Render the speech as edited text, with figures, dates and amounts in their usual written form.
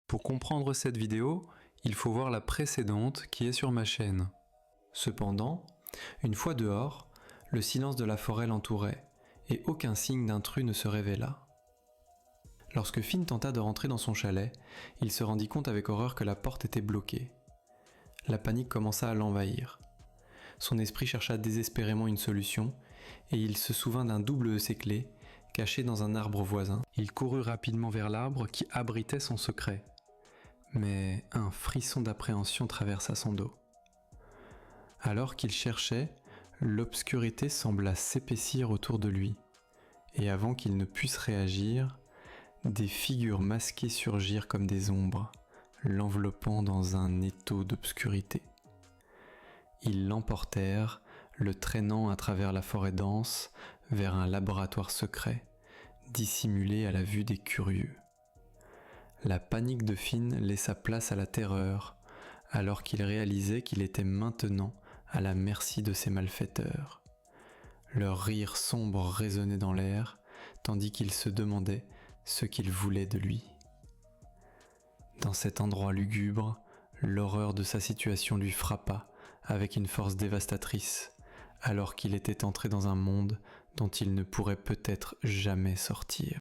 Pour comprendre cette vidéo, il faut voir la précédente qui est sur ma chaîne. Cependant, une fois dehors, le silence de la forêt l'entourait et aucun signe d'intrus ne se révéla. Lorsque Finn tenta de rentrer dans son chalet, il se rendit compte avec horreur que la porte était bloquée. La panique commença à l'envahir. Son esprit chercha désespérément une solution et il se souvint d'un double de ses clés caché dans un arbre voisin. Il courut rapidement vers l'arbre qui abritait son secret. Mais un frisson d'appréhension traversa son dos. Alors qu'il cherchait, l'obscurité sembla s'épaissir autour de lui, et avant qu'il ne puisse réagir, des figures masquées surgirent comme des ombres, l'enveloppant dans un étau d'obscurité. Ils l'emportèrent, le traînant à travers la forêt dense vers un laboratoire secret, dissimulé à la vue des curieux. La panique de Finn laissa place à la terreur, alors qu'il réalisait qu'il était maintenant à la merci de ces malfaiteurs. Leur rire sombre résonnait dans l'air, tandis qu'il se demandait ce qu'ils voulaient de lui. Dans cet endroit lugubre, l'horreur de sa situation lui frappa avec une force dévastatrice, alors qu'il était entré dans un monde dont il ne pourrait peut-être jamais sortir.